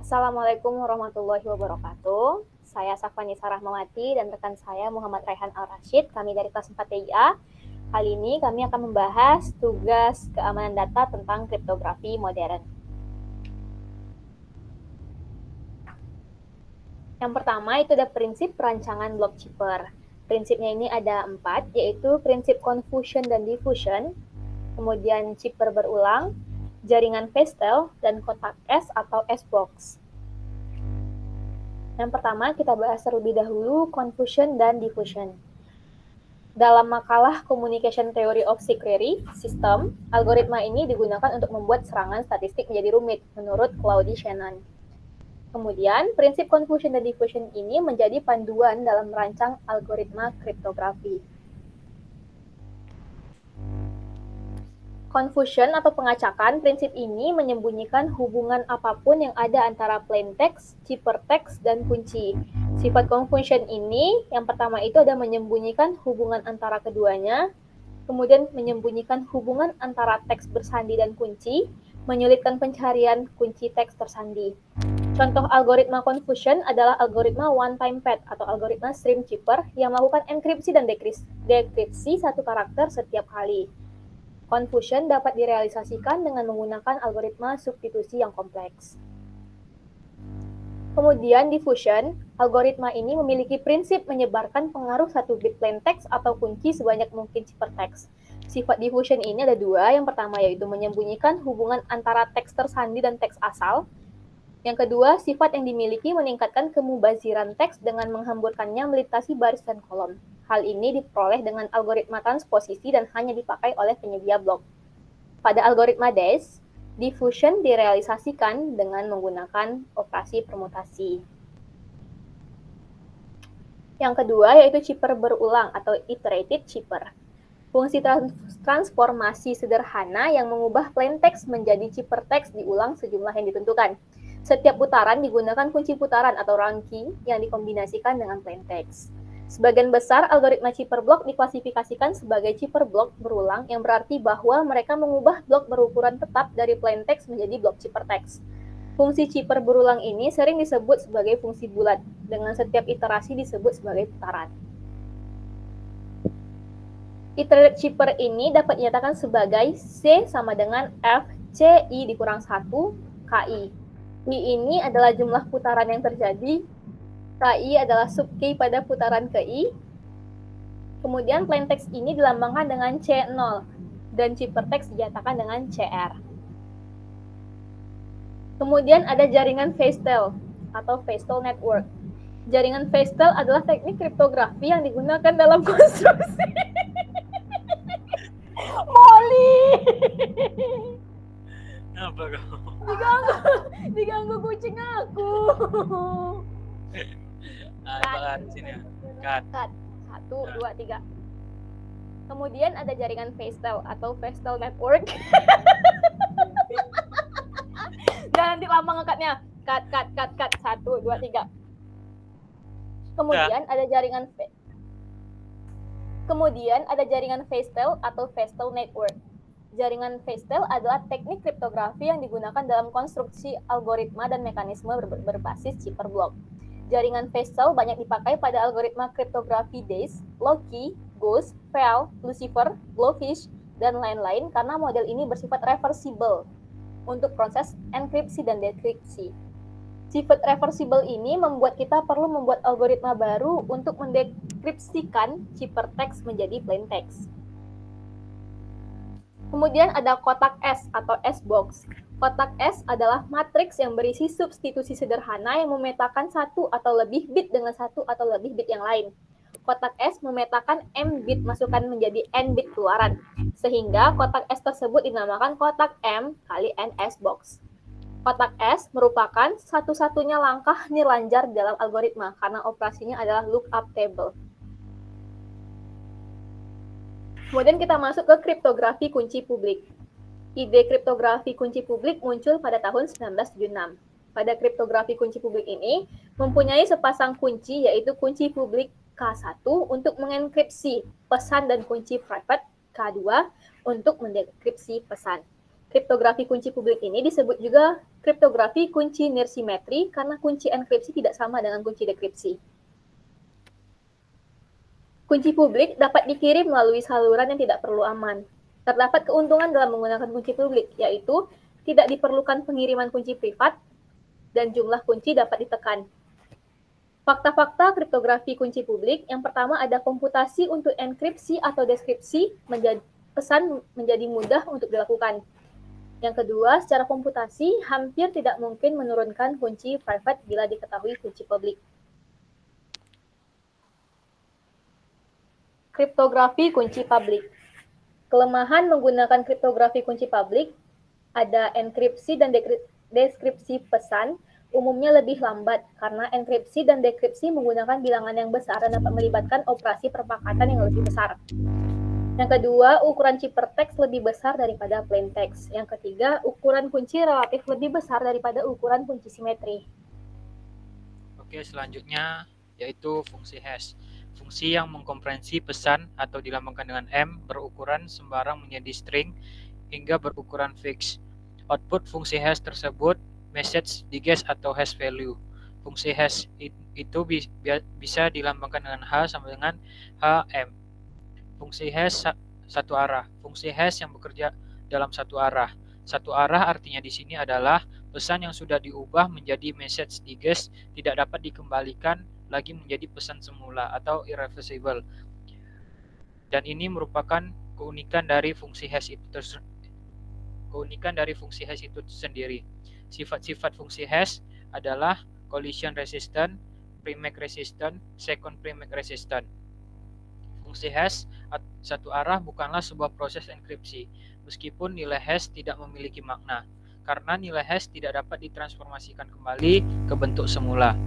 Assalamualaikum warahmatullahi wabarakatuh. Saya Safwani Sarahmawati dan rekan saya Muhammad Raihan Al-Rashid. Kami dari kelas 4 TIA. Kali ini kami akan membahas tugas keamanan data tentang kriptografi modern. Yang pertama itu ada prinsip perancangan block chipper. Prinsipnya ini ada 4, yaitu prinsip confusion dan diffusion, kemudian chipper berulang, jaringan pastel, dan kotak S atau S-box. Yang pertama, kita bahas terlebih dahulu confusion dan diffusion. Dalam makalah Communication Theory of Security System, algoritma ini digunakan untuk membuat serangan statistik menjadi rumit, menurut Claude Shannon. Kemudian, prinsip confusion dan diffusion ini menjadi panduan dalam merancang algoritma kriptografi. Confusion atau pengacakan, prinsip ini menyembunyikan hubungan apapun yang ada antara plain text, ciphertext, dan kunci. Sifat confusion ini, yang pertama itu ada menyembunyikan hubungan antara keduanya, kemudian menyembunyikan hubungan antara teks bersandi dan kunci, menyulitkan pencarian kunci teks tersandi. Contoh algoritma confusion adalah algoritma one-time pad atau algoritma stream chipper yang melakukan enkripsi dan dekripsi satu karakter setiap kali. Confusion dapat direalisasikan dengan menggunakan algoritma substitusi yang kompleks. Kemudian diffusion, algoritma ini memiliki prinsip menyebarkan pengaruh satu bit plain text atau kunci sebanyak mungkin ciphertext. Sifat diffusion ini ada dua, yang pertama yaitu menyembunyikan hubungan antara teks tersandi dan teks asal. Yang kedua, sifat yang dimiliki meningkatkan kemubaziran teks dengan menghamburkannya melintasi baris dan kolom. Hal ini diperoleh dengan algoritma transposisi dan hanya dipakai oleh penyedia blok. Pada algoritma DES, diffusion direalisasikan dengan menggunakan operasi permutasi. Yang kedua yaitu chipper berulang atau iterated chipper. Fungsi transformasi sederhana yang mengubah plain text menjadi ciphertext diulang sejumlah yang ditentukan. Setiap putaran digunakan kunci putaran atau round key yang dikombinasikan dengan plain text. Sebagian besar algoritma chipper block diklasifikasikan sebagai chipper block berulang yang berarti bahwa mereka mengubah blok berukuran tetap dari plain text menjadi blok ciphertext. Fungsi chipper berulang ini sering disebut sebagai fungsi bulat, dengan setiap iterasi disebut sebagai putaran. Iterated chipper ini dapat dinyatakan sebagai C sama dengan F CI dikurang 1 KI. I ini adalah jumlah putaran yang terjadi, KI adalah sub key pada putaran ke I. Kemudian plain text ini dilambangkan dengan C0 dan ciphertext dinyatakan dengan CR. Kemudian ada jaringan Feistel atau Feistel Network. Jaringan Feistel adalah teknik kriptografi yang digunakan dalam konstruksi. Molly! Apa kau? Diganggu kucing aku. Coba di sini ya. Cut. 1, 2, 3. Kemudian ada jaringan Feistel atau Feistel Network. Dan nanti lama ngekatnya. Cut. 1, 2, 3. Kemudian ada jaringan Feistel atau Feistel Network. Jaringan Feistel adalah teknik kriptografi yang digunakan dalam konstruksi algoritma dan mekanisme berbasis chipper block. Jaringan Feistel banyak dipakai pada algoritma kriptografi DES, Loki, Ghost, Veil, Lucifer, Blowfish, dan lain-lain karena model ini bersifat reversible untuk proses enkripsi dan dekripsi. Sifat reversible ini membuat kita perlu membuat algoritma baru untuk mendekripsikan ciphertext menjadi plain text. Kemudian ada kotak S atau S-box. Kotak S adalah matriks yang berisi substitusi sederhana yang memetakan satu atau lebih bit dengan satu atau lebih bit yang lain. Kotak S memetakan M bit masukan menjadi N bit keluaran, sehingga kotak S tersebut dinamakan kotak M kali N S-box. Kotak S merupakan satu-satunya langkah nirlanjar dalam algoritma karena operasinya adalah lookup table. Kemudian kita masuk ke kriptografi kunci publik. Ide kriptografi kunci publik muncul pada tahun 1976. Pada kriptografi kunci publik ini mempunyai sepasang kunci yaitu kunci publik K1 untuk mengenkripsi pesan dan kunci private K2 untuk mendekripsi pesan. Kriptografi kunci publik ini disebut juga kriptografi kunci nirsimetri karena kunci enkripsi tidak sama dengan kunci dekripsi. Kunci publik dapat dikirim melalui saluran yang tidak perlu aman. Terdapat keuntungan dalam menggunakan kunci publik, yaitu tidak diperlukan pengiriman kunci privat dan jumlah kunci dapat ditekan. Fakta-fakta kriptografi kunci publik, yang pertama ada komputasi untuk enkripsi atau deskripsi, pesan menjadi mudah untuk dilakukan. Yang kedua, secara komputasi hampir tidak mungkin menurunkan kunci private bila diketahui kunci publik. Kriptografi kunci publik. Kelemahan menggunakan kriptografi kunci publik ada enkripsi dan deskripsi pesan umumnya lebih lambat karena enkripsi dan dekripsi menggunakan bilangan yang besar dan dapat melibatkan operasi perpakatan yang lebih besar. Yang kedua, ukuran ciphertext lebih besar daripada plaintext. Yang ketiga, ukuran kunci relatif lebih besar daripada ukuran kunci simetri. Oke, selanjutnya yaitu fungsi hash. Fungsi yang mengkomprehensi pesan atau dilambangkan dengan M berukuran sembarang menjadi string hingga berukuran fix. Output fungsi hash tersebut message, digest, atau hash value. Fungsi hash itu bisa dilambangkan dengan H sama dengan HM. Fungsi hash satu arah. Fungsi hash yang bekerja dalam satu arah. Satu arah artinya di sini adalah pesan yang sudah diubah menjadi message digest tidak dapat dikembalikan lagi menjadi pesan semula atau irreversible. Dan ini merupakan keunikan dari fungsi hash itu sendiri. Sifat-sifat fungsi hash adalah collision resistant, prefix resistant, second prefix resistant. Fungsi hash satu arah bukanlah sebuah proses enkripsi, meskipun nilai hash tidak memiliki makna, karena nilai hash tidak dapat ditransformasikan kembali ke bentuk semula.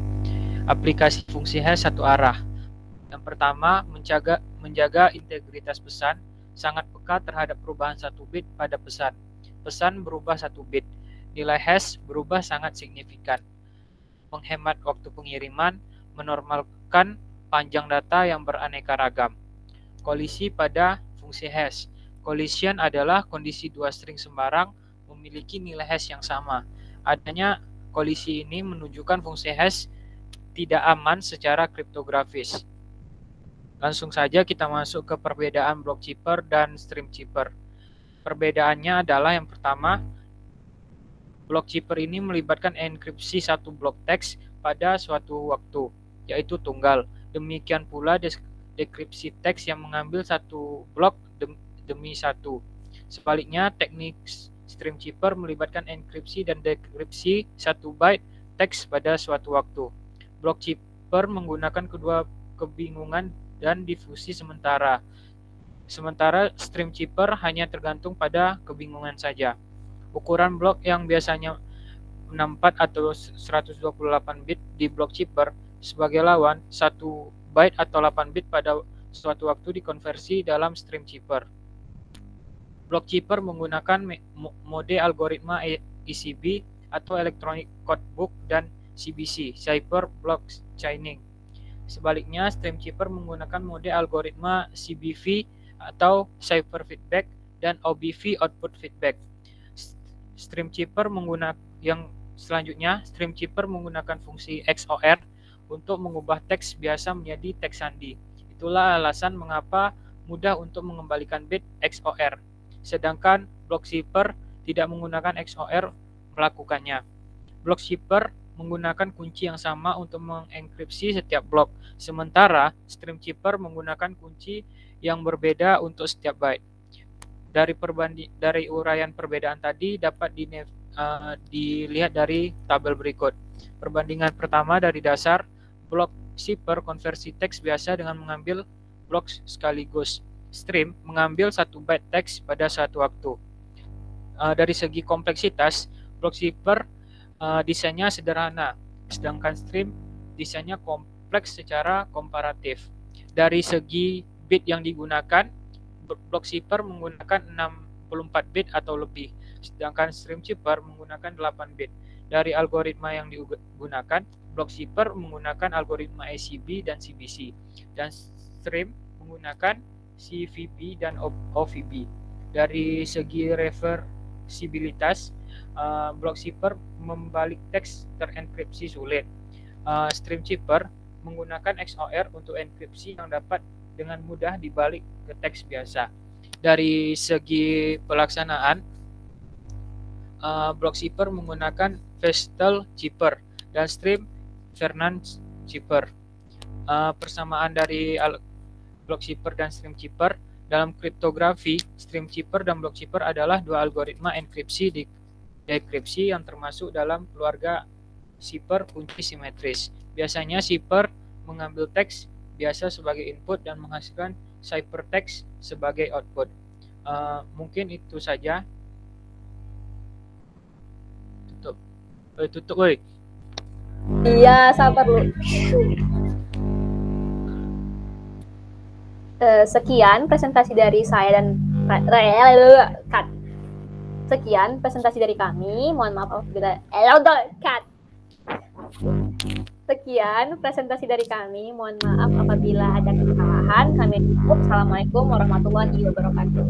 Aplikasi fungsi hash satu arah. Yang pertama, menjaga integritas pesan, sangat peka terhadap perubahan satu bit pada pesan. Pesan berubah satu bit, nilai hash berubah sangat signifikan. Menghemat waktu pengiriman, menormalkan panjang data yang beraneka ragam. Kolisi pada fungsi hash. Collision adalah kondisi dua string sembarang memiliki nilai hash yang sama. Adanya kolisi ini menunjukkan fungsi hash tidak aman secara kriptografis. Langsung saja kita masuk ke perbedaan block chipper dan stream chipper. Perbedaannya adalah yang pertama, block chipper ini melibatkan enkripsi satu blok teks pada suatu waktu, yaitu tunggal. Demikian pula dekripsi teks yang mengambil satu blok demi satu. Sebaliknya, teknik stream chipper melibatkan enkripsi dan dekripsi satu byte teks pada suatu waktu. Block chipper menggunakan kedua kebingungan dan difusi sementara. Sementara stream chipper hanya tergantung pada kebingungan saja. Ukuran blok yang biasanya 64 atau 128 bit di block chipper sebagai lawan 1 byte atau 8 bit pada suatu waktu dikonversi dalam stream chipper. Block chipper menggunakan mode algoritma ECB atau Electronic Codebook dan CBC, Cipher Block Chaining. Sebaliknya, stream chipper menggunakan mode algoritma CBV atau Cipher Feedback dan OBV Output Feedback. Stream chipper menggunakan fungsi XOR untuk mengubah teks biasa menjadi teks sandi. Itulah alasan mengapa mudah untuk mengembalikan bit XOR. Sedangkan block chipper tidak menggunakan XOR melakukannya. Block chipper menggunakan kunci yang sama untuk mengenkripsi setiap blok, sementara stream chipper menggunakan kunci yang berbeda untuk setiap byte. Dari uraian perbedaan tadi dapat dilihat dari tabel berikut. Perbandingan pertama dari dasar, block chipper konversi teks biasa dengan mengambil blok sekaligus. Stream mengambil 1 byte teks pada satu waktu. Dari segi kompleksitas, block chipper desainnya sederhana, sedangkan stream desainnya kompleks secara komparatif. Dari segi bit yang digunakan, block chipper menggunakan 64 bit atau lebih, sedangkan stream chipper menggunakan 8 bit. Dari algoritma yang digunakan, block chipper menggunakan algoritma ACB dan CBC, dan stream menggunakan CVB dan OVB. Dari segi fleksibilitas. Block zipper membalik teks terenkripsi sulit. Stream zipper menggunakan XOR untuk enkripsi yang dapat dengan mudah dibalik ke teks biasa. Dari segi pelaksanaan, block zipper menggunakan Vestal zipper dan stream Fernandez zipper. Persamaan dari block zipper dan stream zipper dalam kriptografi, stream zipper dan block zipper adalah dua algoritma enkripsi dekripsi yang termasuk dalam keluarga zipper kunci simetris. Biasanya zipper mengambil teks biasa sebagai input dan menghasilkan ciphertext sebagai output. Mungkin itu saja. Tutup, woi. Iya, sabar lu. Sekian presentasi dari saya dan cut. Sekian presentasi dari kami. Mohon maaf apabila cut. Sekian presentasi dari kami. Mohon maaf apabila ada kesalahan. Kami tutup. Assalamualaikum warahmatullahi wabarakatuh.